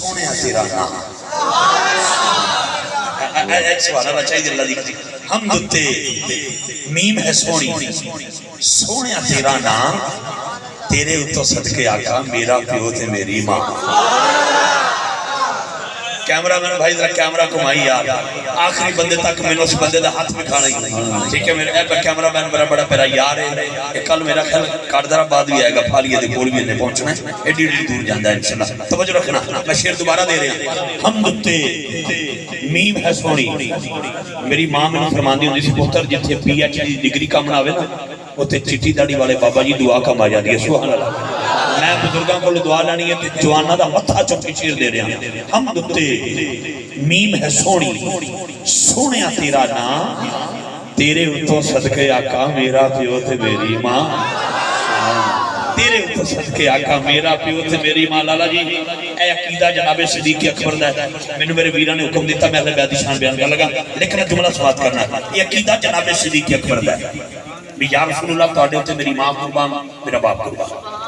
سونے تیرا نام ایک سوال اللہ چاہیے اللہ دی ہم دتے میم ہے سونی سونے تیرا نام تیرے اتو صدقے آقا میرا پیو تے میری ماں کیمرہ مین بھائی ذرا کیمرہ کمائی یار آخری بندے تک میں نے اس بندے دا ہاتھ میں کھانا ہی ٹھیک ہے میرے ایک کیمرہ مین بڑا بڑا پیرا یار ہے کہ کل میرا خیال کاردر آباد بھی آئے گا پھالیے دے کول بھی انہیں پہنچنا ہے ایڈی دور جاندہ ہے انشاءاللہ توجہ رکھنا میں شیر دوبارہ دے رہے ہیں ہم دتے میم ہے سونی میری ماں میں نے فرمان دی ہوندی سی پتر جتھے پی ایچ ڈی ڈگری کا مناوے نا اتھے چٹی داڑی والے بابا جی دعا کا ماجا دیا سبحان اللہ میں بزرگاں کو دعا لانی ہے جوانہ دا متھا چکی شیر دے رہے ہیں ہم دتے میم ہے سونی سونیا تیرا نام تیرے اتو صدقے آقا میرا پیو تے میری ماں تیرے اتو صدقے آقا میرا پیو تے میری ماں لالا جی اے عقیدہ جناب صدیق اکبر دا ہے میں نے میرے ویرہ نے حکم دیتا میں اہل بیت شان بیان کر لگا لیکن جملہ سوات کرنا یہ عقیدہ جناب صدیق اکبر دا ہے یا رسول اللہ تعالیٰ ہوتے میری ماں قربان میرا باپ قربان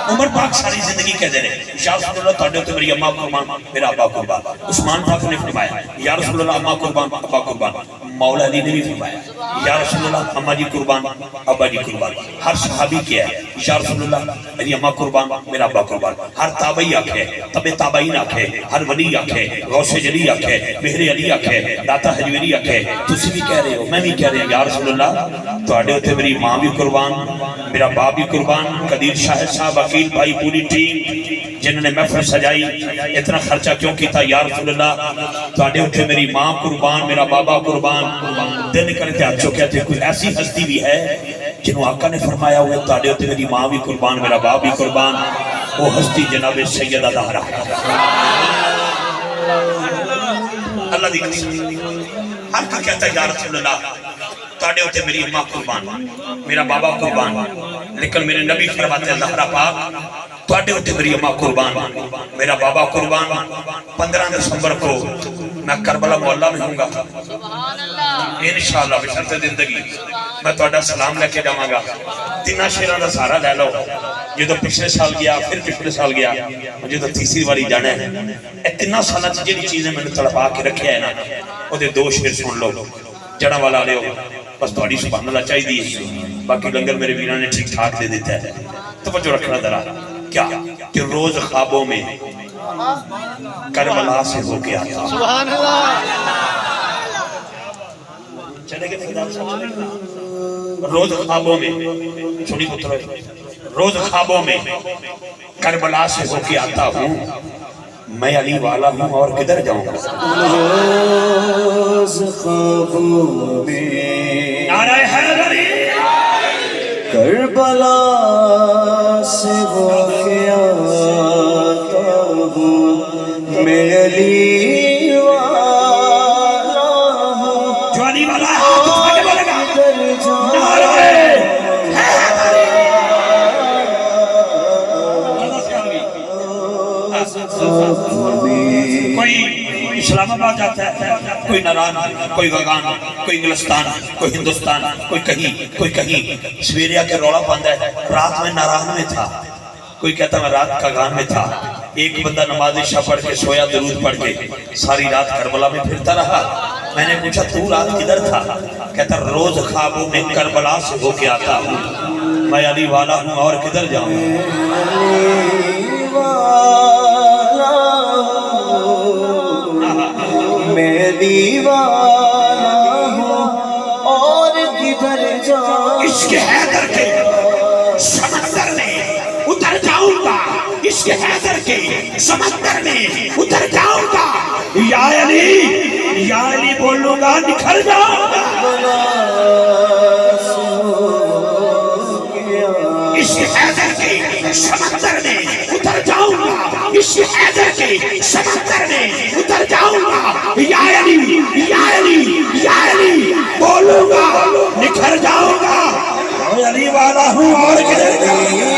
عمر پاک ساری زندگی کہہ دے رہے یا رسول اللہ تعالیٰ ہوتے میری اماں قربان میرا ابا قربان عثمان پاک نے فرمایا یا رسول اللہ اماں قربان ابا قربان مولا علی نے بھی فرمایا یا رسول اللہ اماں جی قربان ابا جی قربان ہر صحابی کیا ہے یا رسول اللہ میری اماں قربان میرا ابا قربان ہر تابعی آکھے تب تابعین آکھے ہر ولی آکھے غوث جلی آکھے مہر علی آکھے داتا حجویری آکھے تسی بھی کہہ رہے ہو میں بھی کہہ رہے ہیں یا رسول اللہ تواڈے ہوتے میری ماں بھی قربان میرا باپ بھی قربان قدیر شاہد صاحب وکیل بھائی پوری ٹیم جنہوں نے محفل سجائی اتنا خرچہ کیوں کیتا یا رسول اللہ تواڈے ہوتے میری ماں قربان میرا بابا قربان دل کرتے ہاتھ چوکیا تھے کوئی ایسی ہستی بھی ہے جنہوں آقا نے فرمایا ہوئے تواڈے ہوتے میری ماں بھی قربان میرا باپ بھی قربان وہ ہستی جناب سیدہ زہرا اللہ دی قسم ہر کا کہتا ہے یا رسول اللہ تواڈے ہوتے میری اماں قربان میرا بابا قربان لیکن میرے نبی فرماتے ہیں زہرا پاک تواڈے ہوتے میری اماں قربان میرا بابا قربان 15 دسمبر کو میں کربلا محلہ میں ہوں گا انشاءاللہ بشرط زندگی میں تواڈا سلام لے کے جاواں گا تینہ شیراں دا سہارا لے لو یہ تو پچھلے سال گیا پھر پچھلے سال گیا مجھے تو تیسری باری جانا ہے اے تینہ سالہ جڑی چیزیں میں نے تڑپا کے رکھے ہیں نا وہ دے 2 شیر سن لو جڑا والا لے ہو بس تواڈی سبحان اللہ چاہی دی باقی لنگر میرے ویران نے ٹھیک ٹھاک دے دیتا ہے توجہ رکھنا ذرا کیا کہ روز خوابوں میں کربلا سے ہو کے آتا سبحان اللہ چلے گئے فضا چلے گئے روز خوابوں میں چھوڑی پتر روز خوابوں میں کربلا سے ہو کے آتا ہوں میں علی والا ہوں اور کدھر جاؤں گا روز خوابوں میں نعرہ حیدری کربلا سے ہو کے آتا ہوں میں علی والا ہوں جو علی والا ہے تو آگے بولے گا نعرہ کوئی اسلام آباد جاتا ہے کوئی نران کوئی غگان کوئی انگلستان کوئی ہندوستان کوئی کہیں سویریا کے روڑا پاندہ ہے رات میں نران میں تھا کوئی کہتا میں رات کا گان میں تھا ایک بندہ نماز عشاء پڑھ کے سویا درود پڑھ کے ساری رات کربلا میں پھرتا رہا میں نے پوچھا تو رات کدھر تھا کہتا روز خوابوں میں کربلا سے ہو کے آتا ہوں میں علی والا ہوں اور کدھر جاؤں میں دیوانا ہوں اور کدھر جاؤں عشق حیدر کے سمندر میں اتر جاؤں گا عشق حیدر کے سمندر میں اتر جاؤں گا یا علی بولوں گا نکھر جاؤں گا عشق حیدر کے سمندر میں اتر جاؤں گا عشق حیدر کے سمندر میں اتر جاؤں گا یا علی بولوں گا نکھر جاؤں گا میں علی والا ہوں اور کدھر جاؤں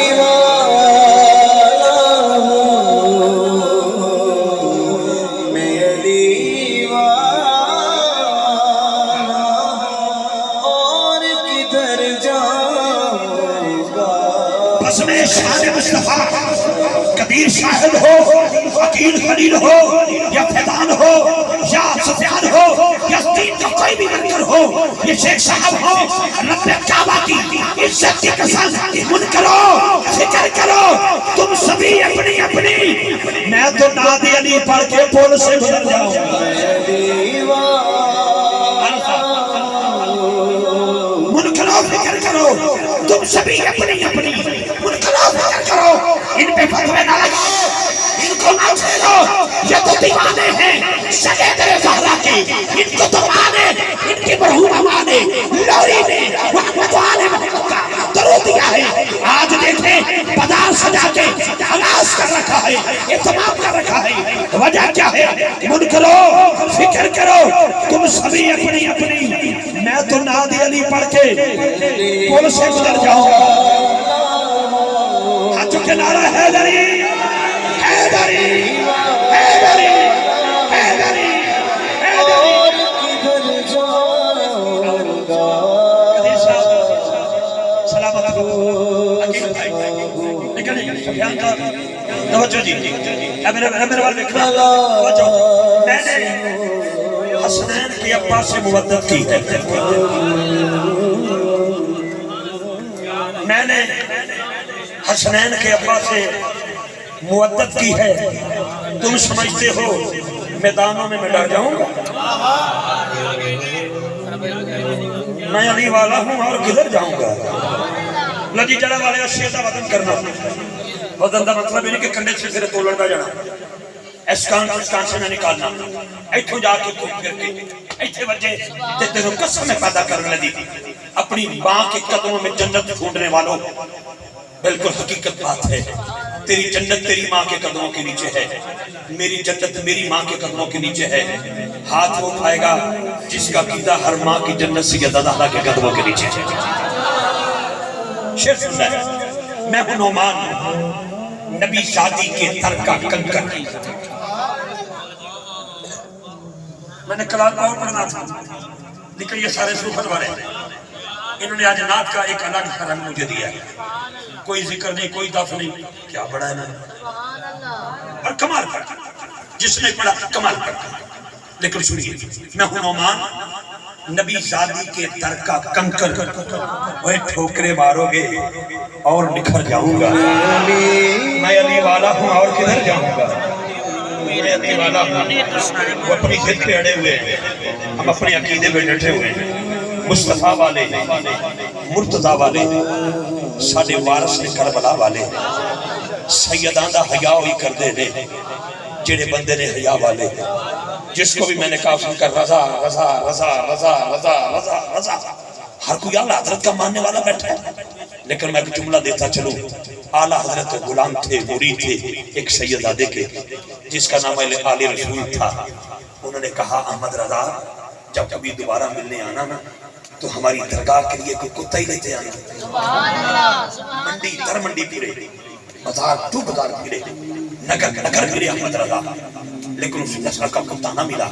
شان مصطفیٰ قدیر شاہد ہو عقیل خلیل ہو یا فیضان ہو یا سفیان ہو یا دین کا کوئی بھی ورکر ہو، یہ شیخ صاحب ہو، رب کعبہ کی عزت کی قسم من کرو، فکر کرو، تم سبھی اپنی اپنی، میں تو نادی علی پڑھ کے پول سے گزر جاؤں من کرو، فکر کرو، تم سبھی اپنی اپنی، من کرو، فکر کرو، ان پہ فتوے نہ لگاؤ، ان کو نہ چھیڑو، یہ تو دیوانے ہیں سگے تیرے زہرا کے، ان کو تو مانے، ان کی مرحوم مانے، لوری نے محمد آلِ محمد کا درود دیا ہے۔ آج دیکھیں بازار سجا کے آغاز کر رکھا ہے، اہتمام کر رکھا ہے، وجہ کیا ہے؟ من کرو، فکر کرو، تم سبھی اپنی اپنی، میں تو نادی علی پڑھ کے پول سے گزر جاؤں گا۔ ہاتھوں کے نعرہ حیدری حیدری حیدری حیدری سلامت ہو عقیل بھائی، نکلیں سفیان کا توجہ جی، میرے والے دیکھنا توجہ، میں نے حسنین کی ابا سے مودت کی ہے، میں نے حسنین کے ابا سے مودت کی ہے، تم سمجھتے ہو میدانوں میں ڈر جاؤں گا؟ میں علی والا ہوں اور کدھر جاؤں گا؟ لجی جڑا والے اشیاء دا وزن کرنا، وزن دا مطلب نہیں کہ کنڈے سے پھر تولڑ دا جانا، اسکان سے نہ نکالنا، ایتھوں جا کے کوئی پھر کے ایتھے وجہ تے تیروں قسم میں پیدا کرنے لگی، اپنی ماں کے قدموں میں جنت ڈھونڈنے والوں، بالکل حقیقت بات ہے، تیری جنت تیری ماں کے قدموں کے نیچے ہے، میری جنت میری ماں کے قدموں کے نیچے ہے، ہاتھ وہ اٹھائے گا جس کا عقیدہ ہر ماں کی جنت سے زیادہ اللہ کے قدموں کے نیچے ہے۔ شعر سن رہا ہے، میں ہوں نعمان نبی شادی کے تر کا کنکر، میں نے کلام اور پڑھنا تھا لیکن یہ سارے صوفل والے انہوں نے آج نعت کا ایک الگ رنگ مجھے دیا ہے، کوئی ذکر نہیں، کوئی دف نہیں، کیا پڑھا ہے میں نے اور کمال پڑھا، جس نے پڑھا کمال پڑھا، لیکن سنیے، میں ہوں نعمان نبی شادی کے تر کا کنکر، وہ ٹھوکرے مارو گے اور نکھر جاؤں گا، میں علی والا ہوں اور کدھر جاؤں گا؟ میں علی والا ہوں، وہ اپنی ضد پہ اڑے ہوئے ہیں، ہم اپنے عقیدے پہ ڈٹے ہوئے ہیں، مصطفیٰ والے مرتضیٰ والے ساڈے وارث نے کربلا والے سیداں دا حیا ہوئی کردے نے جڑے بندے نے حیا والے، جس کو بھی میں نے کہا سن کر رضا رضا رضا رضا رضا رضا رضا، ہر کوئی اعلیٰ حضرت کا ماننے والا بیٹھا ہے، لیکن میں ایک جملہ دیتا چلوں، اعلیٰ حضرت غلام تھے، مرید تھے ایک سیدزادے کے جس کا نام آل رسول تھا، انہوں نے کہا احمد رضا جب کبھی دوبارہ ملنے آنا نا تو ہماری درگاہ کے لیے کوئی کتا ہی لیتے آنا، منڈی در منڈی پھرے، بازار تو بازار پھرے، نگر نگر پھرے احمد رضا، لیکن اس نسل کا کتا نہ ملا،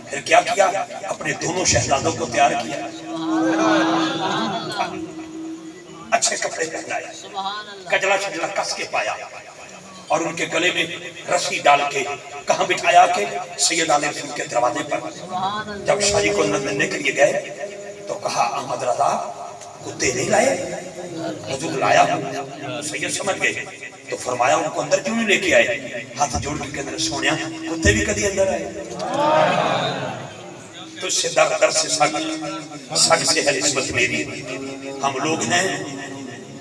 پھر کیا کیا؟ اپنے دونوں شہزادوں کو تیار کیا، اچھے کپڑے پہنائے، کجلا شجلا کس کے پایا اور ان کے گلے میں رسی ڈال کے کہاں بٹھایا کہ سید آل رسول کے دروازے پر، جب شاہی کو ملنے کے لیے گئے تو کہا احمد رضا کتے نہیں لائے؟ حضور لایا ہوں، سید سمجھ گئے تو فرمایا ان کو اندر کیوں نہیں لے کے آئے؟ ہاتھ جوڑ کے اندر سونیا کتے بھی کدی اندر آئے؟ تو اس سے در سے سگ سے ہے نسبت میری، ہم لوگ ہیں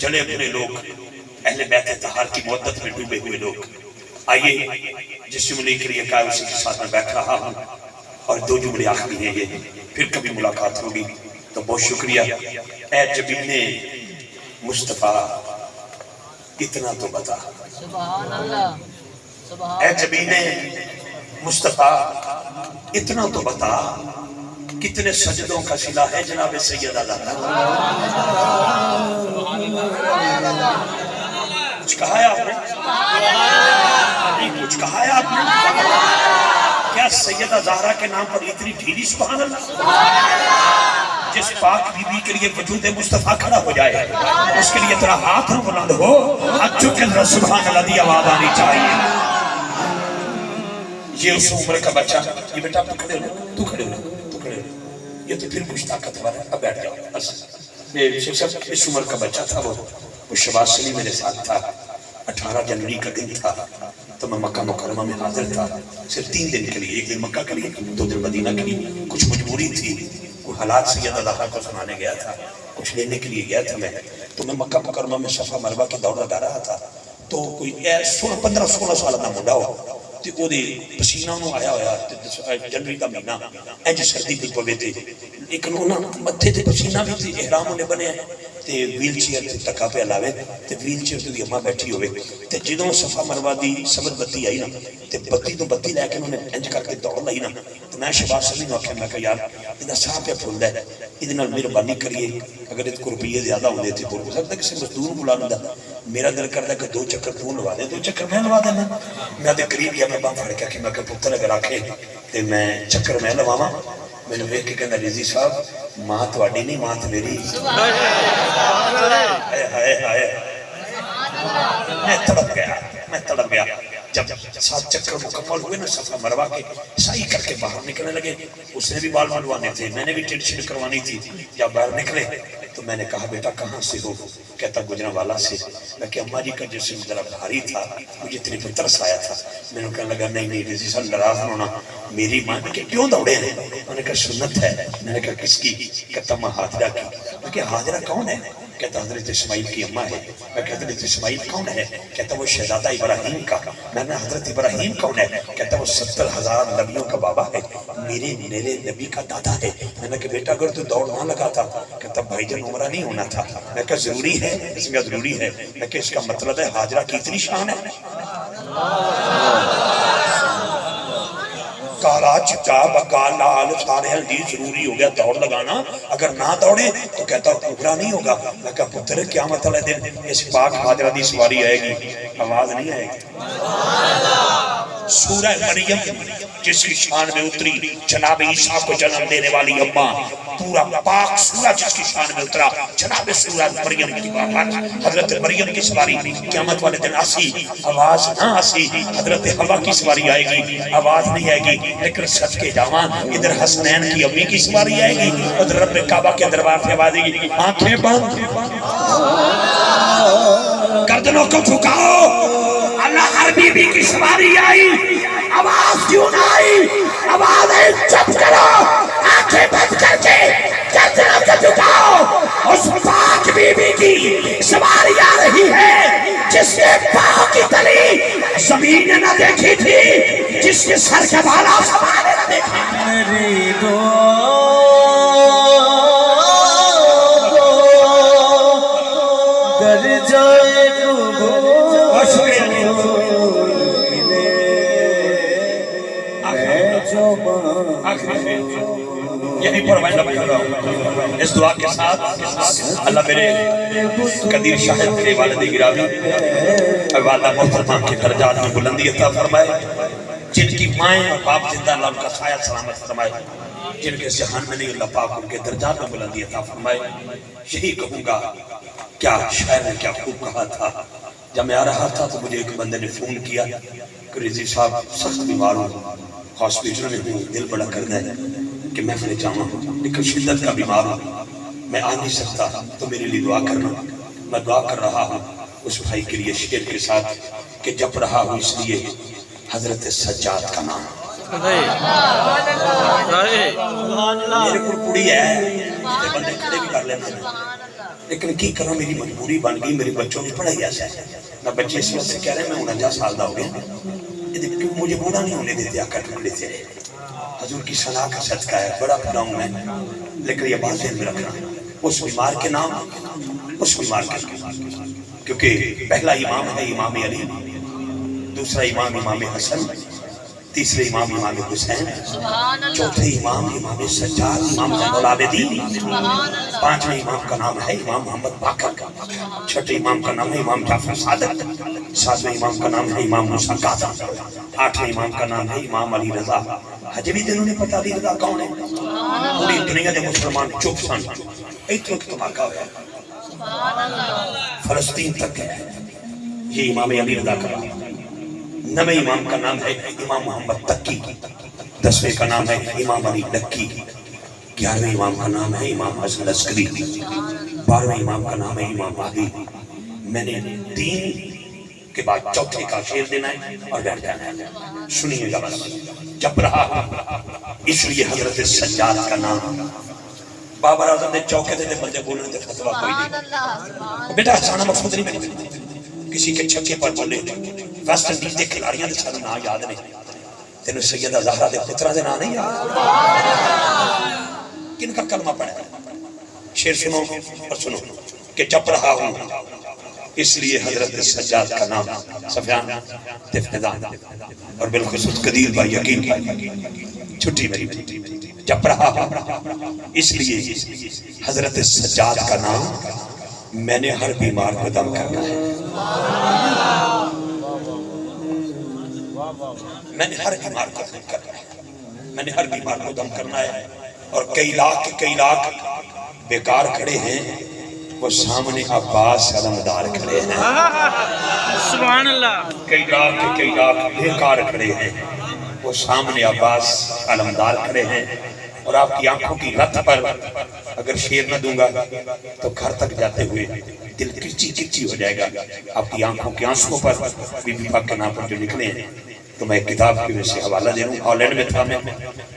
جلے بھرے لوگ، اہل بیت طہار کی مودت میں ڈوبے ہوئے لوگ، آئیے جس جملے کے لیے کہا اسی کے ساتھ میں بیٹھ رہا ہوں اور دو جملے آخری ہیں یہ، پھر کبھی ملاقات ہوگی، تو بہت شکریہ۔ اے جبین مصطفیٰ اتنا تو بتا، اے جبین مصطفیٰ اتنا تو بتا، کتنے سجدوں کا صلہ ہے جناب سید آدھا؟ کچھ کہا ہے آپ نے؟ کچھ کہا ہے آپ نے؟ کیا سیدہ زہرا کے نام پر اتنی ڈھیلی سبحان اللہ؟ جس پاک بی بی کے لیے وجود مصطفیٰ کھڑا ہو جائے اس کے لیے تیرا ہاتھ بلند ہو، ہاتھ چکے سبحان اللہ دی آواز آنی چاہیے۔ یہ اس عمر کا بچہ، یہ بیٹا تو کھڑے ہو، تو کھڑے ہو، تو کھڑے ہو، یہ تو پھر کچھ طاقتور ہے، اب بیٹھ جاؤ بس۔ شیخ صاحب اس عمر کا بچہ تھا، وہ شہباز سلی میرے ساتھ تھا، 18 جنوری کا دن تھا، تو میں مکہ مکرمہ میں حاضر تھا، صرف 3 دن کے لیے، 1 دن مکہ کے لیے، 2 دن مدینہ کے لیے، کچھ مجبوری تھی، کوئی حالات سید اللہ کو سنانے گیا تھا، کچھ لینے کے لیے گیا تھا میں، تو میں مکہ مکرمہ میں صفا مروہ کی دوڑ لگا رہا تھا، تو کوئی 15-16 سال کا منڈا ہو، تے او دے پسینہ انہوں آیا ہویا، جنوری کا مہینہ، انج سردی بھی پوے تھے، لیکن انہوں متھے تے پسینہ بھی تھے، احرام انہیں بنے ہیں، تے ویل چیئر تے تکا پہ علاوے، تے ویل چیئر تے دی اماں بیٹھی ہوئے، تے جدوں صفا مروہ دی سبت بتی آئی نا، تے بتی تو بتی لے کے انہوں نے انج کر کے دوڑ لائی نا، تو میں شہباز سلی نو آکھیا، میں کہا یار ادھا ساہ پہ پھول ہے، ادھا مہربانی کریے، اگر ادھا کو روپیے زیادہ ہوندے تھے تو ہو سکتا ہے کسی مزدور بلا لوں، میرا دل کرتا ہے کہ 2 چکر تو لوا دے، 2 چکر میں لوا دینا، میں دے قریب یا میں باہم پھڑ کے کہ میں کہ پتر اگر آکھے تے میں چکر میں لواما، میں نے ویکھ کے کہنا ریزی صاحب ماں تواڈی نہیں ماں تے میری، ہائے ہائے میں تڑپ گیا جب 7 چکر مکمل ہوئے نا صفا مروہ کے، سائی کر کے باہر نکلنے لگے، اس نے بھی بال منڈوانے تھے، میں نے بھی ٹینشن کروانی تھی، جب باہر نکلے تو میں نے کہا بیٹا کہاں سے ہو؟ کہتا گجرانوالا سے، میں کہ اماں جی کا جسم ذرا بھاری تھا، مجھے اتنی پر ترس آیا تھا، میں نے کہنے لگا نہیں رضی صاحب ناراض نہ ہونا، میری ماں نے کہ کیوں دوڑے ہیں؟ میں نے کہا سنت ہے، میں نے کہا کس کی؟ کہتا ماں حاضرہ کی، میں کہ حاضرہ کون ہے؟ کہتا حضرت اسماعیل کی اماں ہے، میں کہ حضرت اسماعیل کون ہے؟ کہتا وہ شہزادہ ابراہیم کا، میں نے حضرت ابراہیم کون ہے؟ کہتا وہ 70,000 نبیوں کا بابا ہے، میرے نبی کا دادا ہے، میں نے کہا بیٹا اگر تو دوڑ نہ لگا تھا، کہتا بھائی جان عمرہ نہیں ہونا تھا، میں کہا ضروری ہے؟ اس میں ضروری ہے، میں کہ اس کا مطلب ہے حاجرہ کی اتنی شان ہے؟ کالا چٹا بکا لال سارے حدیث ضروری ہو گیا دوڑ لگانا، اگر نہ دوڑے تو کہتا عمرہ نہیں ہوگا، میں کہا پتر کیا مطلب ہے دن اس پاک حاجرہ دی سواری آئے گی، آواز نہیں آئے گی۔ سورہ مریم جس کی شان میں اتری، جناب عیسیٰ کو جنم دینے والی اماں، پورا پاک سورہ جس کی شان میں اترا، جناب سورہ مریم کی بات، حضرت مریم کی سواری قیامت والے دن آسی، آواز نہ آسی، حضرت حوا کی سواری آئے گی، آواز نہیں آئے گی، لیکن سچ کے جاواں ادھر حسنین کی امی کی سواری آئے گی، ادھر رب کعبہ کے دربار سے آواز آئے گی، آنکھیں بند، گردنوں کو جھکاؤ، اللہ ہر بی بی کی سواری آئی، آواز کیوں نہ آئی؟ آواز ہے چپ کرو، آنکھیں بند کر کے گردنوں کو جھکاؤ، اس پاک بی بی کی سواری آ رہی ہے جس نے پاؤں کی تلی زمین نہ دیکھی تھی، جس نے سر کے بالا سمانے نہ دیکھا تھی۔ میری دعا در جائے یہی پر میں نبی کر رہا ہوں اس دعا کے ساتھ اللہ میرے قدیر شاہد کے والد گرامی والدہ محترمہ کے درجات میں بلندی عطا فرمائے، جن کی مائیں اور باپ زندہ اللہ ان کا سایہ سلامت فرمائے، جن کے جہان میں نہیں اللہ پاک ان کے درجات میں بلندی عطا فرمائے۔ یہی کہوں گا، کیا شاعر نے کیا خوب کہا تھا، جب میں آ رہا تھا تو مجھے ایک بندے نے فون کیا کہ رضی صاحب سخت بیمار ہوں، ہاسپیٹل میں ہوں، دل بڑا کرنا ہے کہ میں پھر جاؤں ہوں، لیکن شدت کا بیمار ہوں، میں آ نہیں سکتا، تو میرے لیے دعا کرنا۔ میں دعا کر رہا ہوں اس بھائی کے لیے شعر کے ساتھ کہ جپ رہا ہوں اس لیے حضرت سجاد کا نام۔ میرے کو کڑی ہے بندے کھڑے بھی کر لینا، لیکن کی کروں میری مجبوری بن گئی، میرے بچوں نے پڑھائی ایسا ہے، میں بچے اس وقت سے کہہ رہے ہیں میں 49 سال دا ہو گیا، مجھے بوڑھا نہیں ہونے دیتے آقا ٹکڑے تیرے، حضور کی ثنا کا صدقہ ہے، بڑا پڑھا ہوں میں، لیکن یہ بات ذہن میں رکھنا، اس بیمار کے نام، اس بیمار کے نام، کیونکہ پہلا امام ہے امام علی، دوسرا امام امام حسن، تیسرے امام امام حسین، چوتھے امام امام سجاد امام زین العابدین، پانچویں امام کا نام ہے امام محمد باقر، چھٹے امام کا نام ہے امام جعفر صادق، ساتویں امام کا نام ہے امام موسیٰ کاظم، آٹھویں امام کا نام ہے امام علی رضا۔ ہجے بھی دنوں نے پتا علی رضا کون ہے؟ پوری دنیا دے مسلمان چپ سن، ایک وقت دھماکہ ہوا فلسطین تک ہے، یہ امام علی رضا کا نویں امام کا نام ہے امام محمد تقی، 10ویں کا نام ہے امام علی نقی، 11ویں امام کا نام ہے امام حسن عسکری، 12ویں امام کا نام ہے امام مہدی۔ میں نے 3 کے بعد چوتھے کا شیر دینا ہے اور بیٹھ جانا ہے، سنیے گا بس۔ جب رہا اس لیے حضرت سجاد کا نام، بابر اعظم نے چوکے تھے بندے بولنے تھے فتویٰ کوئی نہیں، بیٹا ہسانا مقصود نہیں بنے کسی کے چھکے پر بولے، ویسٹ انڈیز دے کھلاڑیاں دے سارے نام یاد نہیں، تینوں سیدہ زہرا دے پترہ دے نام نہیں یاد، کن کا کلمہ پڑھے؟ شیر سنو اور سنو کہ جب رہا ہوں اس لیے حضرت سجاد کا نام، سفیان تفقدان اور بالخصوص قدیر بھائی یقین بھائی چھٹی میری، جب رہا ہوں اس لیے حضرت سجاد کا نام، میں نے ہر بیمار کو دم کرنا ہے، میں نے ہر بیمار کو دم کرنا ہے، میں نے ہر بیمار کو دم کرنا ہے۔ اور کئی لاکھ بیکار کھڑے ہیں، وہ سامنے عباس علمدار کھڑے ہیں، سبحان اللہ، کئی لاکھ بیکار کھڑے ہیں، وہ سامنے عباس علمدار کھڑے ہیں۔ اور آپ کی آنکھوں کی رت پر اگر شیر نہ دوں گا تو گھر تک جاتے ہوئے دل کچی ہو جائے گا۔ آپ کی آنکھوں کے آنسوں پر بی بی پاک کے نام پر جو لکھنے ہیں، تو میں ایک کتاب کی وجہ سے حوالہ دے رہا ہوں۔ ہالینڈ میں تھا میں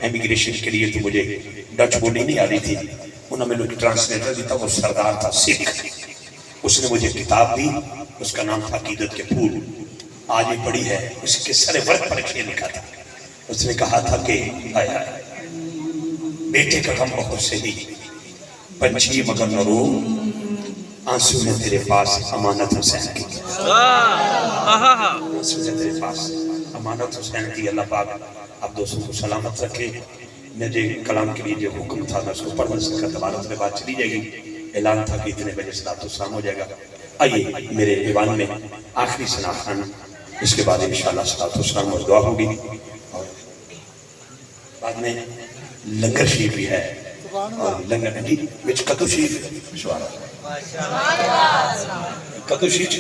امیگریشن کے لیے، تو مجھے ڈچ بولی نہیں آ رہی تھی، انہوں نے مجھے ٹرانسلیٹر بھی تھا، وہ سردار تھا سکھ، اس نے مجھے کتاب دی، اس کا نام تھا عقیدت کے پھول، آج یہ پڑھی ہے، اس کے سر ورق پر یہ لکھا تھا، اس نے کہا تھا کہ بیٹے کا غم بہت سہی پنچھی مگر نہ رو، آنسو میں تیرے پاس امانت حسین کی، آنسو میں تیرے پاس امانت حسین کی۔ اللہ پاک آپ دوستوں کو سلامت رکھے۔ مجھے کلام کے لیے جو حکم تھا میں اس کو پڑھ نہیں سکا، تبارک میں بات چلی جائے گی، اعلان تھا کہ اتنے بجے صلاۃ السلام ہو جائے گا۔ آئیے میرے ایوان میں آخری ثنا خوانی، اس کے بعد انشاءاللہ صلاۃ السلام اور دعا ہوگی، اور بعد میں لنگر شریف بھی ہے، اور لنگر جی وچ کدو شریف کدو شریف کی